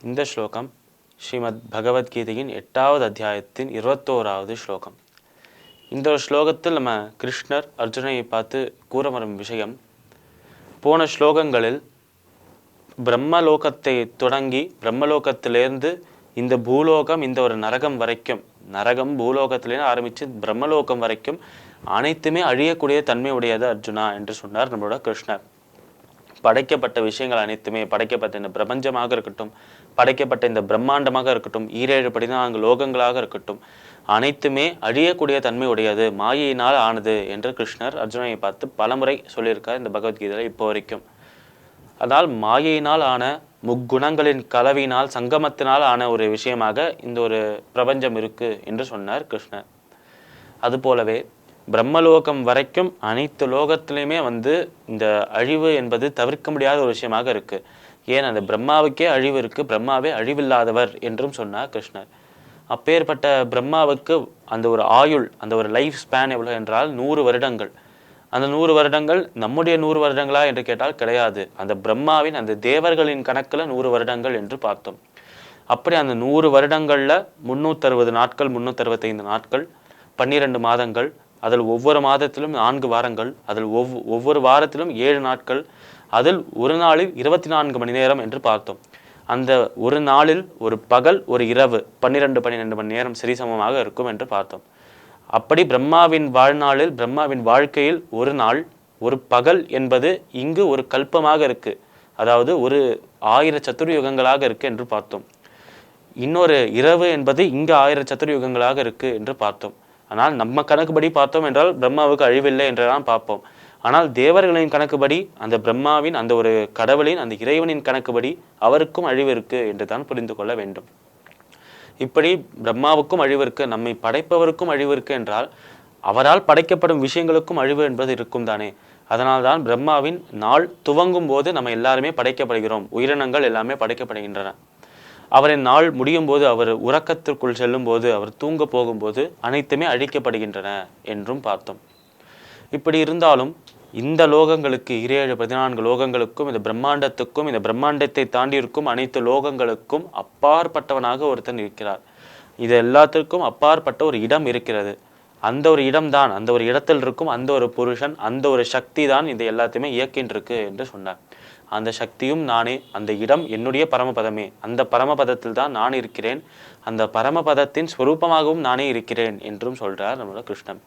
இந்த ஸ்லோகம் ஸ்ரீமத் பகவத்கீதையின் 8வது அத்தியாயத்தின் 21வது ஸ்லோகம். இந்த ஒரு ஸ்லோகத்தில் நம்ம கிருஷ்ணர் அர்ஜுனையை பார்த்து கூற வரும் விஷயம், போன ஸ்லோகங்களில் பிரம்மலோகத்தை தொடங்கி பிரம்மலோகத்திலேருந்து இந்த பூலோகம், இந்த ஒரு நரகம் வரைக்கும், நரகம் பூலோகத்திலேருந்து ஆரம்பித்து பிரம்மலோகம் வரைக்கும் அனைத்துமே அழியக்கூடிய தன்மை உடையது அர்ஜுனா என்று சொன்னார் நம்மளோட கிருஷ்ணர். படைக்கப்பட்ட விஷயங்கள் அனைத்துமே, படைக்கப்பட்ட இந்த பிரபஞ்சமாக இருக்கட்டும், படைக்கப்பட்ட இந்த பிரம்மாண்டமாக இருக்கட்டும், 7 லோகங்களாக இருக்கட்டும், அனைத்துமே அழியக்கூடிய தன்மை உடையது, மாயையினால் ஆனது என்று கிருஷ்ணர் அர்ஜுனனை பார்த்து பலமுறை சொல்லியிருக்கார் இந்த பகவத்கீதையில் இப்போ வரைக்கும். அதனால் மாயையினால் ஆன முக்குணங்களின் கலவினால் சங்கமத்தினால் ஆன ஒரு விஷயமாக இந்த ஒரு பிரபஞ்சம் இருக்கு என்று சொன்னார் கிருஷ்ணர். அதுபோலவே பிரம்மலோகம் வரைக்கும் அனைத்து லோகத்திலையுமே இந்த அழிவு என்பது தவிர்க்க முடியாத ஒரு விஷயமாக இருக்கு. ஏன், அந்த பிரம்மாவுக்கே அழிவு இருக்கு, பிரம்மாவே அழிவில்லாதவர் என்றும் சொன்னார் கிருஷ்ணர். அப்பேற்பட்ட பிரம்மாவுக்கு அந்த ஒரு ஆயுள், அந்த ஒரு லைஃப் ஸ்பேன் எவ்வளவு என்றால் 100 வருடங்கள். அந்த 100 வருடங்கள் நம்முடைய 100 வருடங்களா என்று கேட்டால் கிடையாது. அந்த பிரம்மாவின், அந்த தேவர்களின் கணக்குல 100 வருடங்கள் என்று பார்த்தோம். அப்படி அந்த 100 வருடங்கள்ல 360 நாட்கள், 365 நாட்கள், 12 மாதங்கள், அதில் ஒவ்வொரு மாதத்திலும் 4 வாரங்கள், அதில் ஒவ்வொரு வாரத்திலும் 7 நாட்கள், அதில் ஒரு நாளில் 24 மணி நேரம் என்று பார்த்தோம். அந்த ஒரு நாளில் ஒரு பகல், ஒரு இரவு, 12 மணி நேரம் சரிசமமாக இருக்கும் என்று பார்த்தோம். அப்படி பிரம்மாவின் வாழ்நாளில், பிரம்மாவின் வாழ்க்கையில் ஒரு நாள், ஒரு பகல் என்பது இங்கு ஒரு கல்பமாக இருக்கு, அதாவது ஒரு 1000 சதுர்யுகங்களாக இருக்கு என்று பார்த்தோம். இன்னொரு இரவு என்பது இங்கு 1000 சதுர்யுகங்களாக இருக்கு என்று பார்த்தோம். ஆனால் நம்ம கணக்குப்படி பார்த்தோம் என்றால் பிரம்மாவுக்கு அழிவில்லை என்றுதான் பார்ப்போம். ஆனால் தேவர்களின் கணக்குப்படி, அந்த பிரம்மாவின், அந்த ஒரு கடவுளின், அந்த இறைவனின் கணக்குப்படி அவருக்கும் அழிவு இருக்கு என்று தான் புரிந்து கொள்ள வேண்டும். இப்படி பிரம்மாவுக்கும் அழிவு இருக்கு, நம்மை படைப்பவருக்கும் அழிவு இருக்கு என்றால் அவரால் படைக்கப்படும் விஷயங்களுக்கும் அழிவு என்பது இருக்கும் தானே. அதனால்தான் பிரம்மாவின் நாள் துவங்கும் போது நம்ம எல்லாருமே படைக்கப்படுகிறோம், உயிரினங்கள் எல்லாமே படைக்கப்படுகின்றன. அவரின் நாள் முடியும் போது, அவர் உறக்கத்திற்குள் செல்லும் போது, அவர் தூங்க போகும்போது அனைத்துமே அழிக்கப்படுகின்றன என்றும் பார்த்தோம். இப்படி இருந்தாலும் இந்த லோகங்களுக்கு, 14 லோகங்களுக்கும், இந்த பிரம்மாண்டத்துக்கும், இந்த பிரம்மாண்டத்தை தாண்டி இருக்கும் அனைத்து லோகங்களுக்கும் அப்பாற்பட்டவனாக ஒருத்தன் இருக்கிறார். இது எல்லாத்திற்கும் அப்பாற்பட்ட ஒரு இடம் இருக்கிறது. அந்த ஒரு இடம்தான், அந்த ஒரு இடத்தில் இருக்கும் அந்த ஒரு புருஷன், அந்த ஒரு சக்தி தான் இது எல்லாத்தையுமே இயக்கின்றிருக்கு என்று சொன்னார். அந்த சக்தியும் நானே, அந்த இடம் என்னுடைய பரமபதமே, அந்த பரமபதத்தில் தான் நான் இருக்கிறேன், அந்த பரமபதத்தின் ஸ்வரூபமாகவும் நானே இருக்கிறேன் என்றும் சொல்றார் நம்மளோட கிருஷ்ணன்.